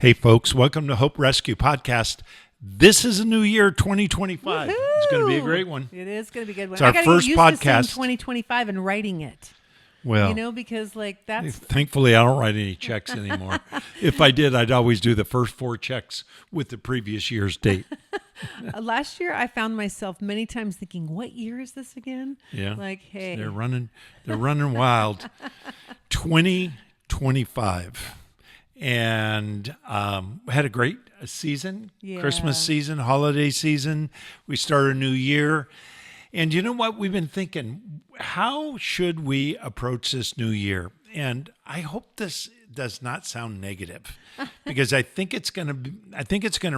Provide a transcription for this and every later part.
Hey, folks, welcome to Hope Rescue Podcast. This is a new year, 2025. Woohoo! It's going to be a great one. It is going to be a good one. It's our I gotta first get used to podcast. saying 2025 and writing it. Well, Because that's thankfully, I don't write any checks anymore. If I did, I'd always do the first 4 checks with the previous year's date. last year. I found myself many times thinking, "What year is this again?" Yeah. Like, hey, They're running wild. 2025. And had a great season, Yeah. Christmas season, holiday season. We start a new year. And you know what? We've been thinking, how should we approach this new year? And I hope this does not sound negative because I think it's going to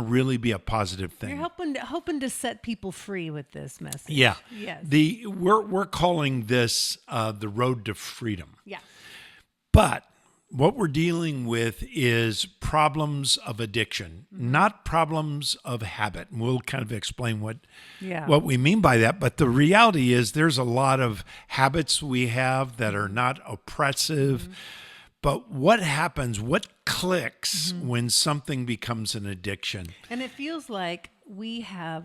really be a positive thing. you're hoping to set people free with this message. Yeah. Yes. We're calling this the road to freedom. Yeah. But what we're dealing with is problems of addiction, not problems of habit. And we'll kind of explain what we mean by that. But the reality is there's a lot of habits we have that are not oppressive. But what happens, what clicks when something becomes an addiction? And it feels like we have,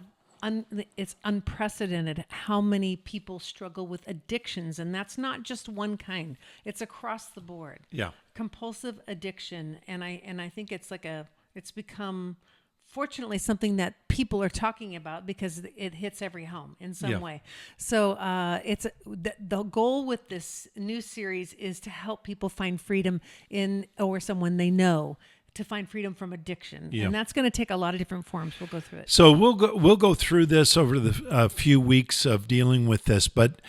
it's unprecedented how many people struggle with addictions. And that's not just one kind. It's across the board. Yeah. Compulsive addiction. And I think it's it's become, fortunately, something that people are talking about because it hits every home in some way. So it's the goal with this new series is to help people find freedom or someone they know, to find freedom from addiction. And that's going to take a lot of different forms. We'll go through it. So we'll go through this over the few weeks of dealing with this, but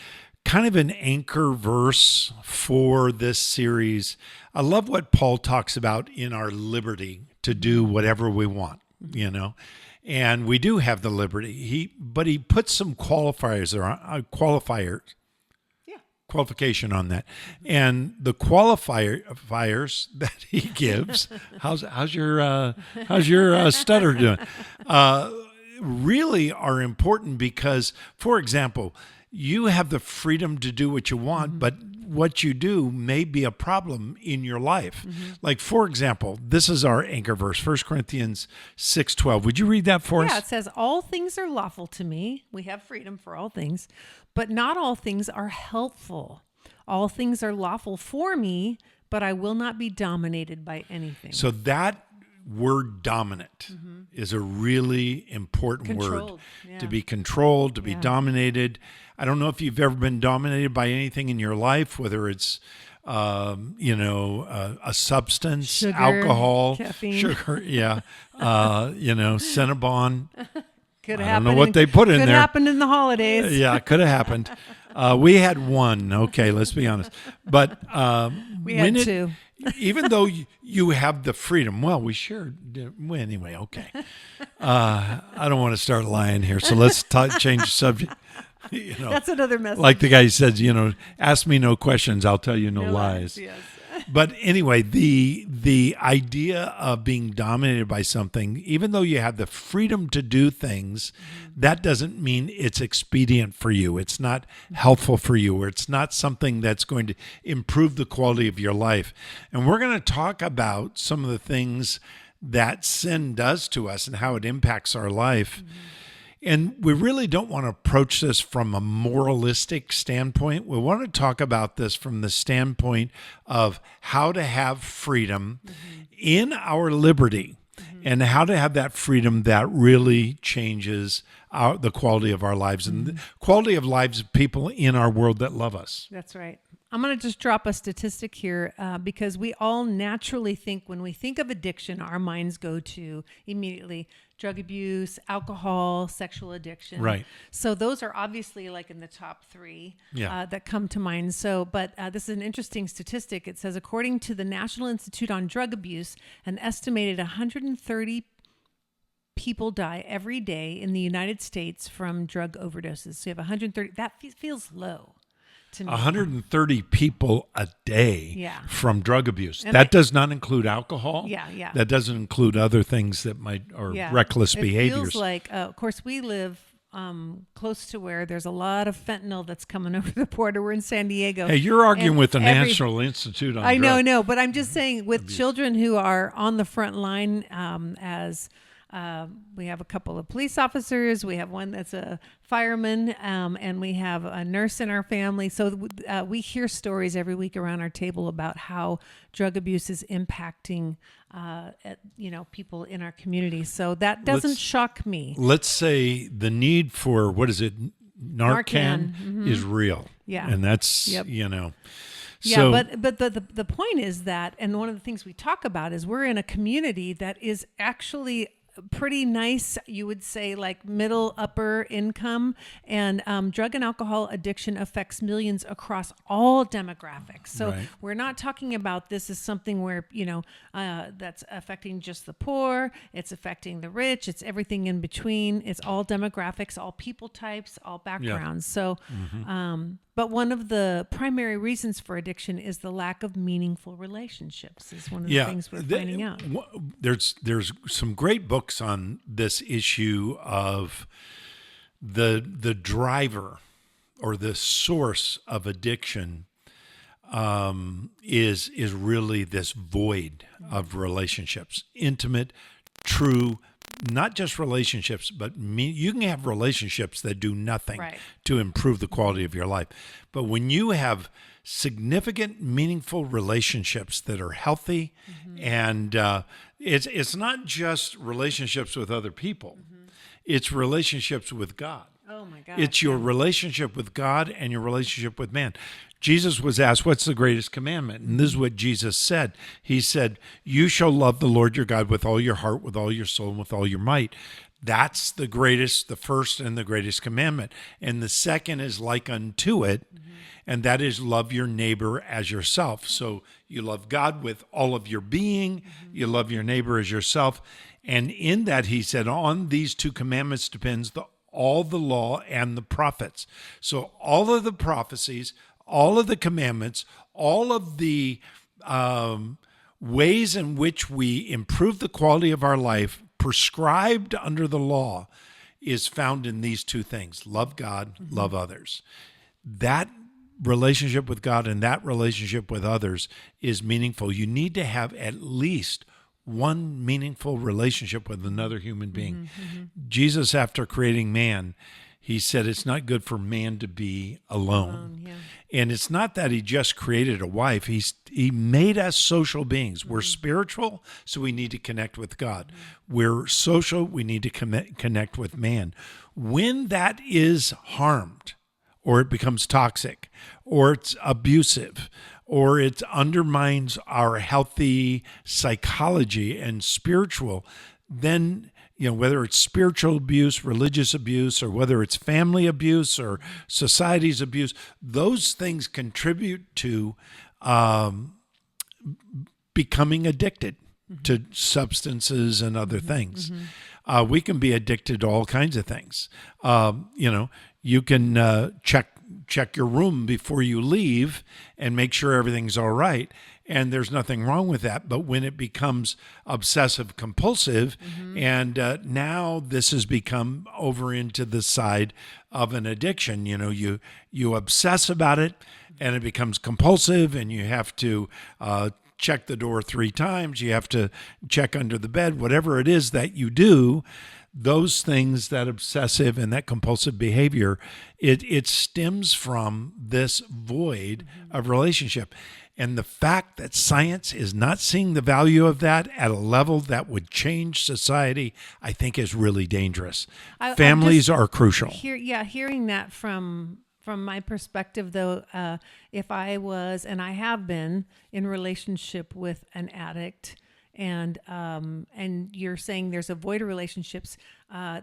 kind of an anchor verse for this series. I love what Paul talks about in our liberty to do whatever we want, and we do have the liberty. But he puts some qualification on that, and the qualifiers that he gives. How's your stutter doing? Really are important because, for example, you have the freedom to do what you want, but what you do may be a problem in your life. Like, for example, this is our anchor verse, 1 Corinthians 6:12. Would you read that for us? Yeah, it says, "All things are lawful to me." We have freedom for all things, but not all things are helpful. All things are lawful for me, but I will not be dominated by anything. So that word dominant is a really important word. Controlled, To be controlled, to be dominated. I don't know if you've ever been dominated by anything in your life, whether it's a substance, Sugar, alcohol, caffeine. sugar, Cinnabon. Could I happen. don't know what they put in Could there. happen in the holidays. Yeah, it could have happened. We had one. Okay, let's be honest. But We had two. Even though you have the freedom, well, we sure do. Well, anyway, okay. I don't want to start lying here, so let's change the subject. That's another message. Like the guy says, ask me no questions, I'll tell you no lies. Yes. But anyway, the idea of being dominated by something, even though you have the freedom to do things, that doesn't mean it's expedient for you. It's not helpful for you, or it's not something that's going to improve the quality of your life. And we're going to talk about some of the things that sin does to us and how it impacts our life. And we really don't want to approach this from a moralistic standpoint. We want to talk about this from the standpoint of how to have freedom in our liberty and how to have that freedom that really changes the quality of our lives and the quality of lives of people in our world that love us. That's right. I'm going to just drop a statistic here because we all naturally think, when we think of addiction, our minds go to immediately drug abuse, alcohol, sexual addiction. Right. So those are obviously like in the top 3 that come to mind. So, but this is an interesting statistic. It says, according to the National Institute on Drug Abuse, an estimated 130 people die every day in the United States from drug overdoses. So you have 130. That feels low to me. 130 people a day from drug abuse. And that does not include alcohol. Yeah. That doesn't include other things that reckless behaviors. It feels like, of course, we live close to where there's a lot of fentanyl that's coming over the border. We're in San Diego. Hey, you're arguing And with the National Institute on I Drugs. know, but I'm just saying with children who are on the front line, we have a couple of police officers, we have one that's a fireman, and we have a nurse in our family. So we hear stories every week around our table about how drug abuse is impacting, people in our community. So that doesn't shock me. Let's say the need for, what is it, Narcan, is real. Yeah. And that's, Yeah, So, but the point is that, and one of the things we talk about is we're in a community that is actually pretty nice, you would say, like middle upper income, and drug and alcohol addiction affects millions across all demographics. So Right. we're not talking about this as something where that's affecting just the poor, it's affecting the rich, it's everything in between, it's all demographics, all people types, all backgrounds. So but one of the primary reasons for addiction is the lack of meaningful relationships, is one of the things we're finding out. There's some great books on this issue of the driver or the source of addiction is really this void of relationships, intimate, true, not just relationships, but you can have relationships that do nothing Right. to improve the quality of your life. But when you have significant, meaningful relationships that are healthy, and it's not just relationships with other people, it's relationships with God. Oh my God. It's your relationship with God and your relationship with man. Jesus was asked, what's the greatest commandment? And this is what Jesus said. He said, you shall love the Lord your God with all your heart, with all your soul, and with all your might. That's the greatest, the first and the greatest commandment. And the second is like unto it, and that is love your neighbor as yourself. So you love God with all of your being, you love your neighbor as yourself. And in that, he said, on these two commandments depends all the law and the prophets. So all of the prophecies, all of the commandments, all of the ways in which we improve the quality of our life prescribed under the law is found in these two things: love God, love others. That relationship with God and that relationship with others is meaningful. You need to have at least one meaningful relationship with another human being. Jesus, after creating man, he said it's not good for man to be alone. And it's not that he just created a wife. He made us social beings. We're spiritual, so we need to connect with God. We're social, we need to connect with man. When that is harmed, or it becomes toxic, or it's abusive, or it undermines our healthy psychology and spiritual, then whether it's spiritual abuse, religious abuse, or whether it's family abuse or society's abuse, those things contribute to becoming addicted to substances and other things. We can be addicted to all kinds of things. You can check your room before you leave and make sure everything's all right. And there's nothing wrong with that. But when it becomes obsessive compulsive, and now this has become over into the side of an addiction, you obsess about it and it becomes compulsive, and you have to check the door 3 times. You have to check under the bed, whatever it is that you do. Those things, that obsessive and that compulsive behavior, it stems from this void of relationship. And the fact that science is not seeing the value of that at a level that would change society, I think is really dangerous. Families are crucial. Hearing that from my perspective, though, if I was, and I have been, in relationship with an addict, and you're saying there's a void of relationships,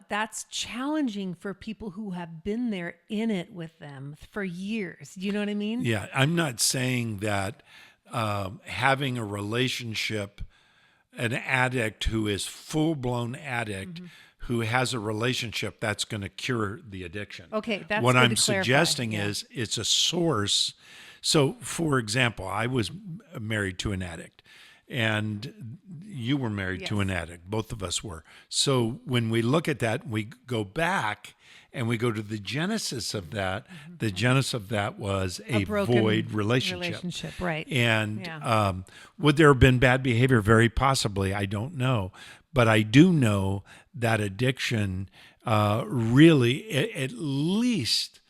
that's challenging for people who have been there in it with them for years. Do you know what I mean? Yeah, I'm not saying that having a relationship, an addict who is full-blown addict, who has a relationship, that's going to cure the addiction. Okay, that's what good I'm to clarify. suggesting is it's a source. So, for example, I was married to an addict. and you were married to an addict. Both of us were. So when we look at that, we go back and we go to the genesis of that. The genesis of that was a broken void relationship. Right. And Yeah. would there have been bad behavior? Very possibly. I don't know. But I do know that addiction really, at least,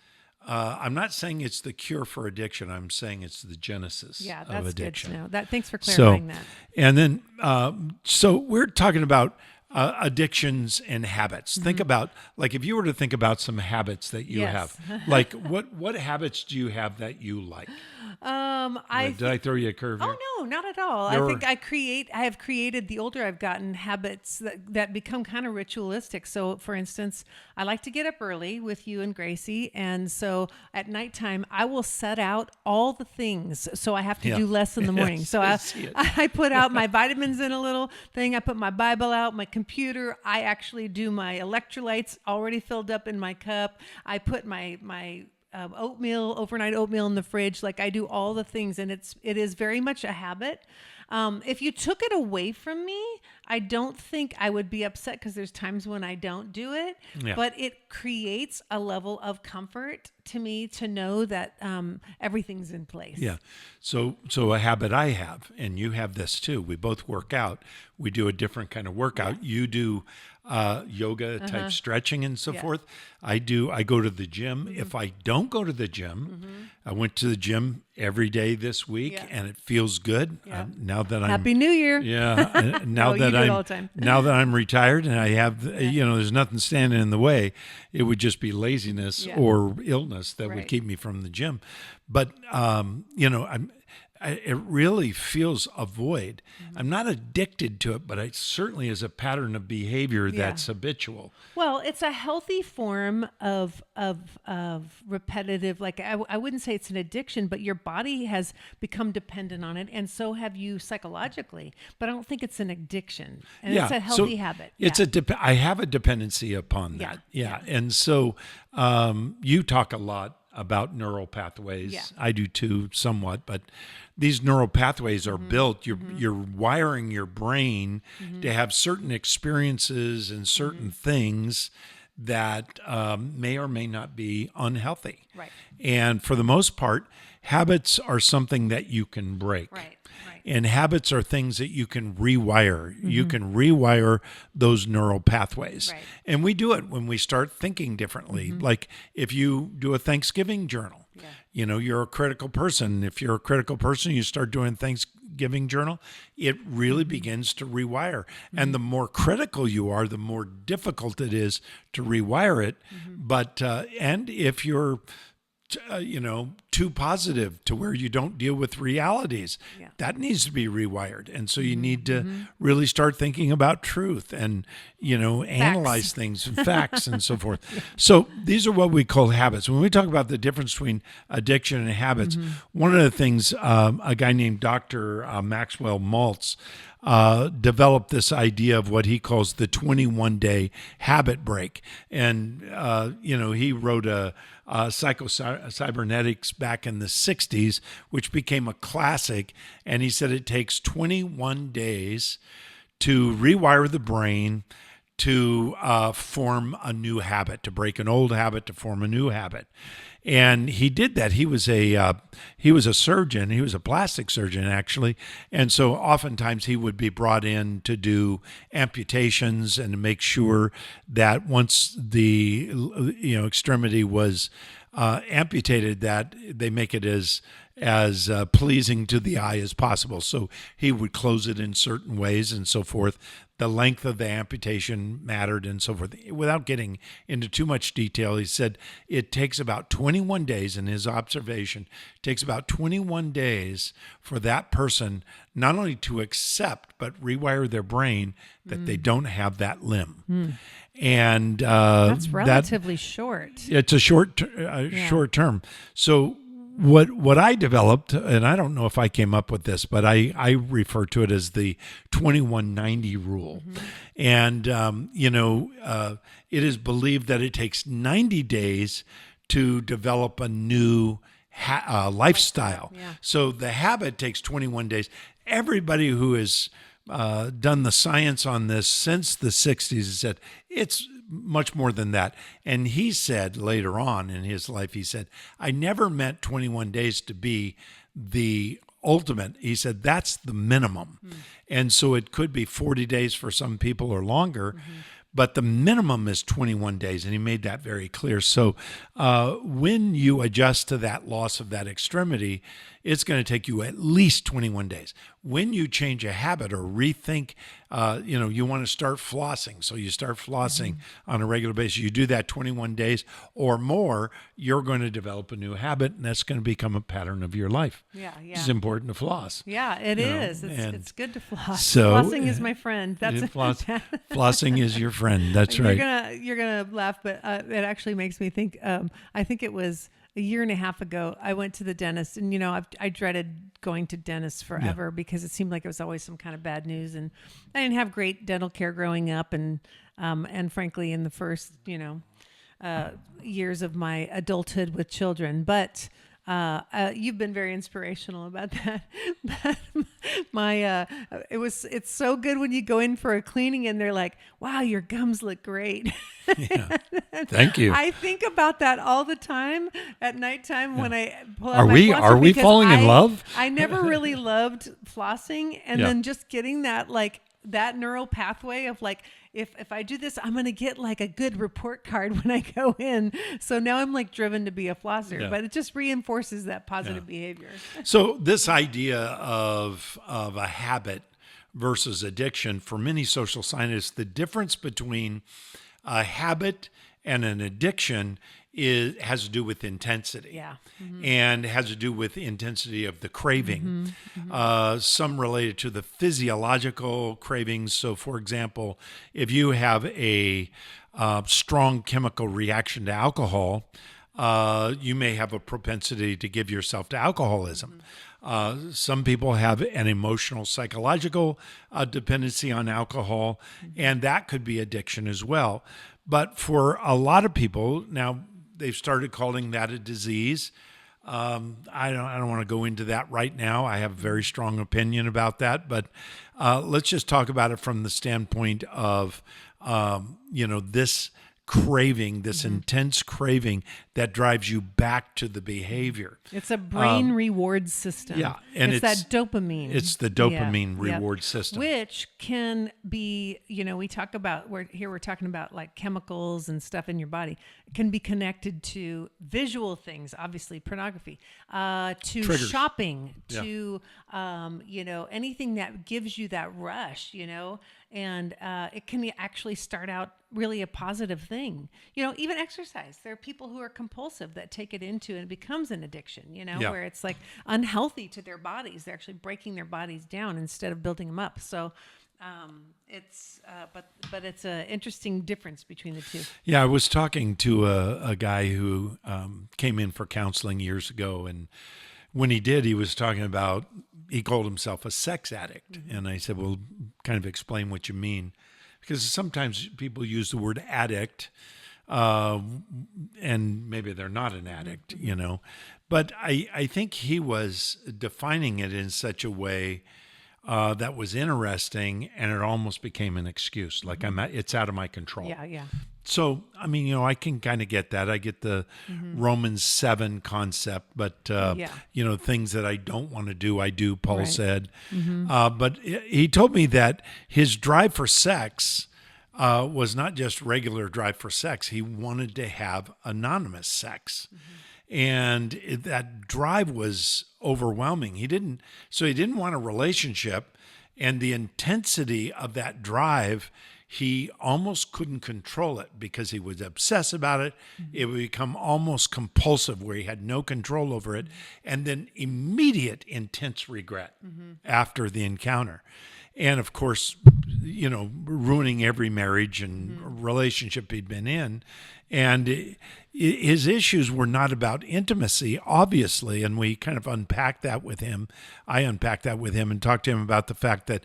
I'm not saying it's the cure for addiction. I'm saying it's the genesis Yeah, of that's addiction. good to know. Thanks for clarifying that. And then, so we're talking about addictions and habits. Think about, like, if you were to think about some habits that you Yes. have, like what habits do you have that you like? Did I throw you a curve here? Oh no, not at all. I think I have created, the older I've gotten, habits that become kind of ritualistic. So for instance, I like to get up early with you and Gracie. And so at nighttime, I will set out all the things. So I have to do less in the morning. Yes, So I see it. I put out my vitamins in a little thing. I put my Bible out, my computer. I actually do my electrolytes already filled up in my cup. I put my overnight oatmeal in the fridge. Like, I do all the things, and it is very much a habit. If you took it away from me, I don't think I would be upset, because there's times when I don't do it, but it creates a level of comfort to me to know that everything's in place. Yeah. So a habit I have, and you have this too. We both work out. We do a different kind of workout. You do yoga type stretching and so forth. I go to the gym. If I don't go to the gym, I went to the gym every day this week, and it feels good. Now that I'm Happy New Year. Yeah. Now you that do it all the time. now that I'm retired and I have, there's nothing standing in the way. It would just be laziness or illness that would keep me from the gym. But it really feels a void. I'm not addicted to it, but it certainly is a pattern of behavior that's habitual. Well, it's a healthy form of repetitive. Like, I wouldn't say it's an addiction, but your body has become dependent on it, and so have you psychologically. But I don't think it's an addiction, and it's a healthy habit. It's I have a dependency upon that. And so you talk a lot about neural pathways. Yeah. I do too, somewhat, but these neural pathways are built. You're wiring your brain to have certain experiences and certain things that may or may not be unhealthy. Right. And for the most part, habits are something that you can break. Right. And habits are things that you can rewire. You can rewire those neural pathways. Right. And we do it when we start thinking differently. Like if you do a Thanksgiving journal, you're a critical person. If you're a critical person, you start doing Thanksgiving journal, it really begins to rewire. And the more critical you are, the more difficult it is to rewire it. But, and if you're, too positive to where you don't deal with realities, that needs to be rewired. And so you need to really start thinking about truth and, analyze things and facts and so forth. So these are what we call habits. When we talk about the difference between addiction and habits, one of the things a guy named Dr. Maxwell Maltz developed this idea of what he calls the 21-day habit break. And, he wrote a Psycho-Cybernetics back in the 60s, which became a classic. And he said it takes 21 days to rewire the brain to form a new habit, to break an old habit, to form a new habit. And he did that. He was a surgeon. He was a plastic surgeon, actually. And so oftentimes he would be brought in to do amputations and to make sure that once the extremity was amputated, that they make it as pleasing to the eye as possible. So he would close it in certain ways and so forth. The length of the amputation mattered and so forth. Without getting into too much detail, he said it takes about 21 days, in his observation, takes about 21 days for that person not only to accept but rewire their brain that they don't have that limb. And That's relatively short. It's a short term. So what I developed, and I don't know if I came up with this, but I refer to it as the 2190 rule. And, it is believed that it takes 90 days to develop a new lifestyle. Yeah. So the habit takes 21 days. Everybody who has done the science on this since the 60s has said it's much more than that. And he said later on in his life, he said, I never meant 21 days to be the ultimate. He said, that's the minimum. And so it could be 40 days for some people or longer. But the minimum is 21 days, and he made that very clear. So when you adjust to that loss of that extremity, it's going to take you at least 21 days. When you change a habit or rethink, you want to start flossing. So you start flossing on a regular basis. You do that 21 days or more, you're going to develop a new habit, and that's going to become a pattern of your life. Yeah. It's important to floss. Yeah, it is. and It's good to floss. so- Flossing is my friend. That's Flossing is your friend. That's right. You're gonna laugh, but it actually makes me think. I think it was a year and a half ago. I went to the dentist, and I dreaded going to dentists forever because it seemed like it was always some kind of bad news, and I didn't have great dental care growing up, and frankly, in the first years of my adulthood with children, but. You've been very inspirational about that. But it's so good when you go in for a cleaning and they're like, wow, your gums look great. Yeah. Thank you. I think about that all the time at nighttime when I pull out Are my we- flosser are we because falling in love? I never really loved flossing, and Yeah. then just getting that neural pathway of if I do this, I'm going to get a good report card when I go in. So now I'm driven to be a flosser, but it just reinforces that positive behavior. So this idea of a habit versus addiction, for many social scientists, the difference between a habit and an addiction has to do with intensity. Yeah. And has to do with the intensity of the craving. Some related to the physiological cravings. So, for example, if you have a strong chemical reaction to alcohol, you may have a propensity to give yourself to alcoholism. Some people have an emotional, psychological dependency on alcohol, and that could be addiction as well. But for a lot of people, now they've started calling that a disease. I don't want to go into that right now. I have a very strong opinion about that, but let's just talk about it from the standpoint of this craving, this intense craving that drives you back to the behavior. It's a brain reward system. Yeah, and it's that dopamine. It's the dopamine reward system. Which can be, we talk about, we're talking about chemicals and stuff in your body. It can be connected to visual things, obviously pornography, to Triggers. shopping, to, anything that gives you that rush, and it can actually start out really a positive thing. Even exercise. There are people who are compulsive that take it into and it becomes an addiction, where it's unhealthy to their bodies. They're actually breaking their bodies down instead of building them up. So but it's an interesting difference between the two. Yeah, I was talking to a guy who came in for counseling years ago, and when he did, he was talking about, he called himself a sex addict. And I said, well, kind of explain what you mean. Because sometimes people use the word addict, and maybe they're not an addict, But I think he was defining it in such a way that was interesting, and it almost became an excuse. It's out of my control. Yeah. So, I can kind of get that. I get the Romans 7 concept, but, things that I don't want to do, I do, Paul said. But he told me that his drive for sex was not just regular drive for sex. He wanted to have anonymous sex. And that drive was overwhelming. He didn't want a relationship, and the intensity of that drive, he almost couldn't control it because he was obsessed about it. It would become almost compulsive where he had no control over it, and then immediate intense regret after the encounter. And of course, ruining every marriage and relationship he'd been in. And his issues were not about intimacy, obviously, and we kind of unpacked that with him. I unpacked that with him and talked to him about the fact that,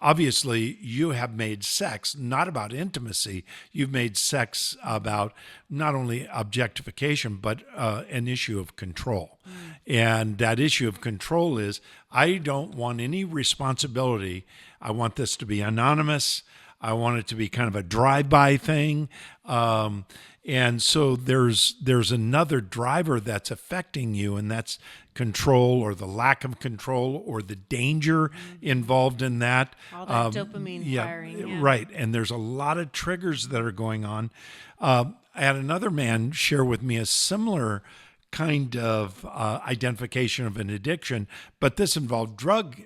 obviously you have made sex not about intimacy. You've made sex about not only objectification, but an issue of control. And that issue of control is I don't want any responsibility. I want this to be anonymous. I want it to be kind of a drive-by thing. And so there's another driver that's affecting you, and that's control or the lack of control or the danger involved in that. All that dopamine firing. Yeah. Right. And there's a lot of triggers that are going on. I had another man share with me a similar kind of identification of an addiction, but this involved drug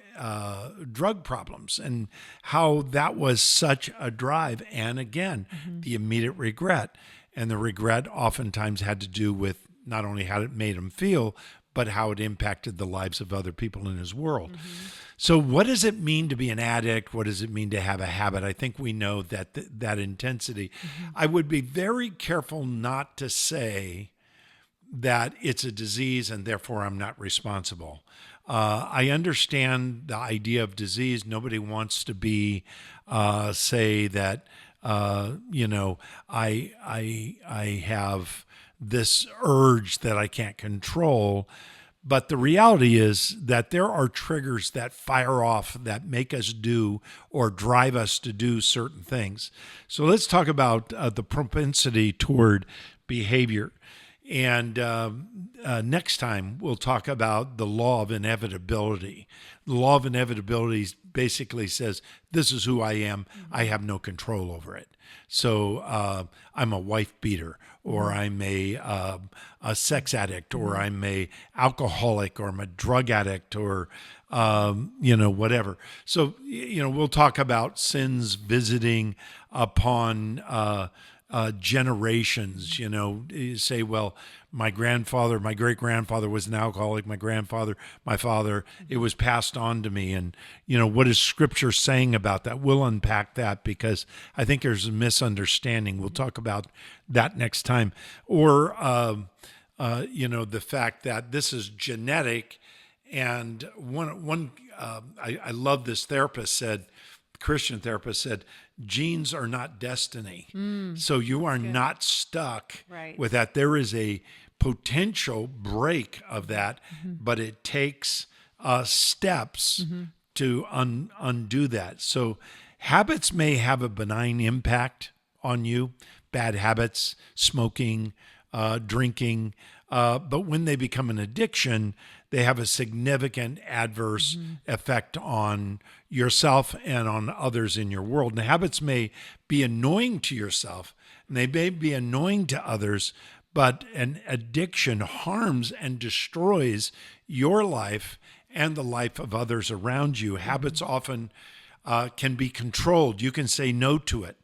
problems and how that was such a drive. And again, the immediate regret. And the regret oftentimes had to do with not only how it made him feel, but how it impacted the lives of other people in his world. So what does it mean to be an addict? What does it mean to have a habit? I think we know that that intensity. I would be very careful not to say that it's a disease and therefore I'm not responsible. I understand the idea of disease. Nobody wants to be, say that, I have this urge that I can't control. But the reality is that there are triggers that fire off that make us do or drive us to do certain things. So let's talk about the propensity toward behavior. And next time, we'll talk about the law of inevitability. The law of inevitability basically says, this is who I am. I have no control over it. So I'm a wife beater, or I'm a sex addict, or I'm a alcoholic, or I'm a drug addict, or whatever. So we'll talk about sins visiting upon generations. You say, well, my grandfather, my great grandfather was an alcoholic. My grandfather, my father, it was passed on to me. And what is Scripture saying about that? We'll unpack that because I think there's a misunderstanding. We'll talk about that next time. Or the fact that this is genetic. And I love this therapist said, Christian therapist said, genes are not destiny. So you are not stuck with that. There is a potential break of that, but it takes steps to undo that. So habits may have a benign impact on you, bad habits, smoking, drinking, but when they become an addiction, they have a significant adverse effect on yourself and on others in your world. And habits may be annoying to yourself, and they may be annoying to others, but an addiction harms and destroys your life and the life of others around you. Habits often can be controlled. You can say no to it.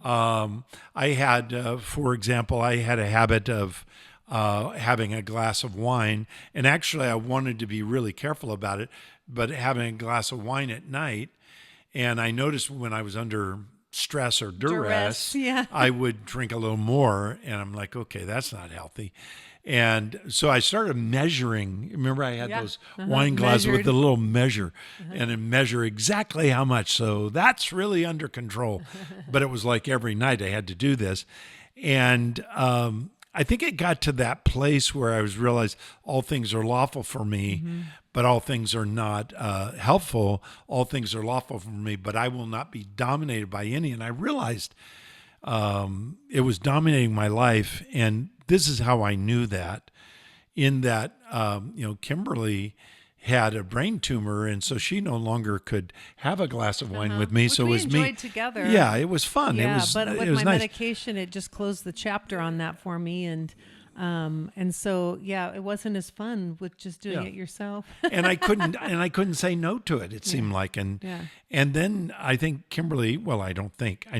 For example, I had a habit of having a glass of wine. And actually, I wanted to be really careful about it, but having a glass of wine at night, and I noticed when I was under stress or duress, I would drink a little more, and I'm like, okay, that's not healthy. And so I started measuring. Remember, I had those wine glasses with the little measure, and then measure exactly how much. So that's really under control. But it was like every night I had to do this. And I think it got to that place where I was realized all things are lawful for me, but all things are not helpful. All things are lawful for me, but I will not be dominated by any. And I realized it was dominating my life. And this is how I knew that, in that, Kimberly had a brain tumor, and so she no longer could have a glass of wine with me. Which so it was we me. enjoyed together. Yeah, it was fun. Yeah, it was. But with it was my nice. medication, it just closed the chapter on that for me, and so it wasn't as fun with just doing it yourself. and I couldn't say no to it. It seemed like, and then I think Kimberly. Well, I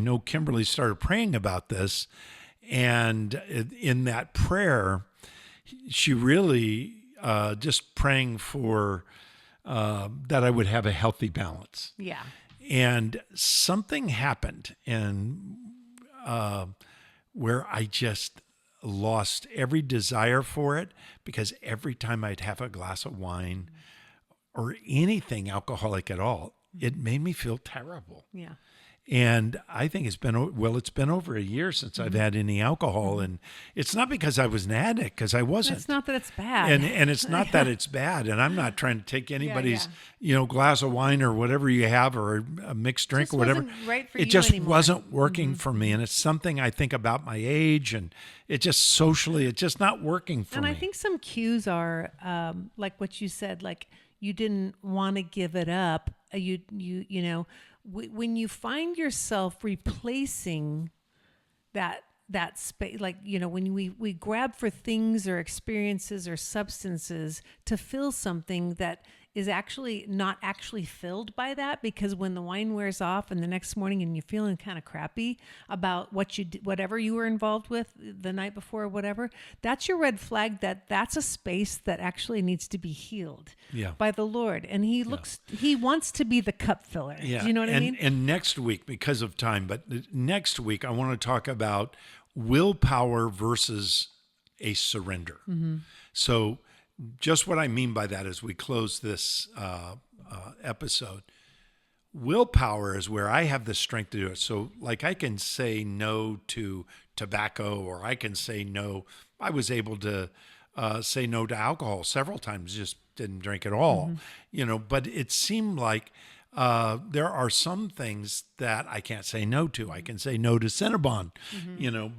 know Kimberly started praying about this, and in that prayer, she really. Just praying for that I would have a healthy balance. Yeah. And something happened, and where I just lost every desire for it, because every time I'd have a glass of wine or anything alcoholic at all, it made me feel terrible. Yeah. And I think it's been over a year since I've had any alcohol. And it's not because I was an addict, because I wasn't. It's not that it's bad. And it's not that it's bad. And I'm not trying to take anybody's, yeah. glass of wine or whatever you have, or a mixed drink Just or whatever. wasn't right for it you just anymore. wasn't working for me. And it's something I think about my age, and it just socially, it's just not working for me. And I think some cues are like what you said, like you didn't want to give it up. When you find yourself replacing that space, like, when we grab for things or experiences or substances to fill something that is actually not actually filled by that, because when the wine wears off and the next morning and you're feeling kind of crappy about what you did, whatever you were involved with the night before or whatever, that's your red flag that's a space that actually needs to be healed by the Lord. And he wants to be the cup filler. Yeah. Do you know what I mean? And next week, because of time, but next week I want to talk about willpower versus a surrender. So just what I mean by that as we close this episode, willpower is where I have the strength to do it. So like I can say no to tobacco, or I can say no. I was able to say no to alcohol several times, just didn't drink at all, but it seemed like there are some things that I can't say no to. I can say no to Cinnabon,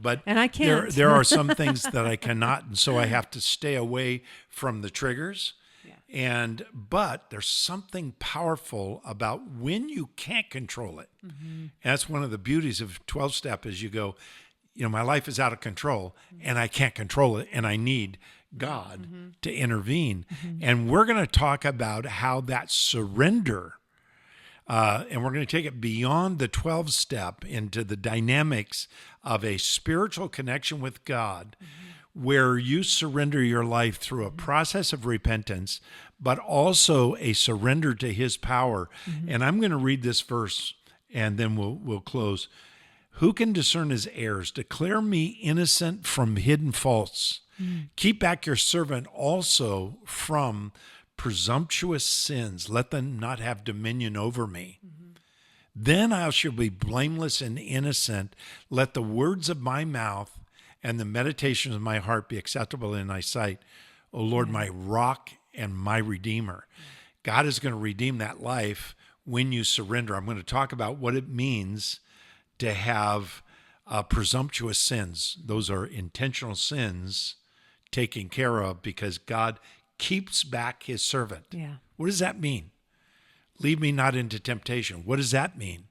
but and I can't. There are some things that I cannot, and so I have to stay away from the triggers. But there's something powerful about when you can't control it. And that's one of the beauties of 12-step is you go, my life is out of control and I can't control it, and I need God to intervene. And we're going to talk about how that surrender, and we're going to take it beyond the 12-step into the dynamics of a spiritual connection with God, where you surrender your life through a process of repentance, but also a surrender to his power. And I'm going to read this verse, and then we'll close. Who can discern his errors? Declare me innocent from hidden faults. Keep back your servant also from presumptuous sins. Let them not have dominion over me. Then I shall be blameless and innocent. Let the words of my mouth and the meditations of my heart be acceptable in thy sight. O Lord, my rock and my redeemer. God is going to redeem that life when you surrender. I'm going to talk about what it means to have presumptuous sins. Those are intentional sins taken care of because God keeps back his servant. Yeah. What does that mean? Lead me not into temptation. What does that mean?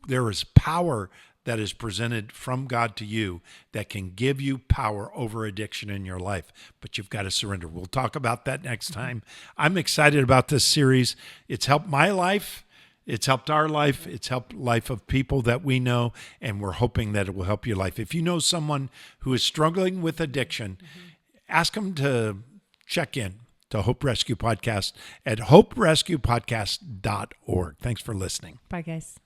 There is power that is presented from God to you that can give you power over addiction in your life, but you've got to surrender. We'll talk about that next time. I'm excited about this series. It's helped my life. It's helped our life. It's helped life of people that we know, and we're hoping that it will help your life. If you know someone who is struggling with addiction, ask them to check in to Hope Rescue Podcast at hoperescuepodcast.org. Thanks for listening. Bye, guys.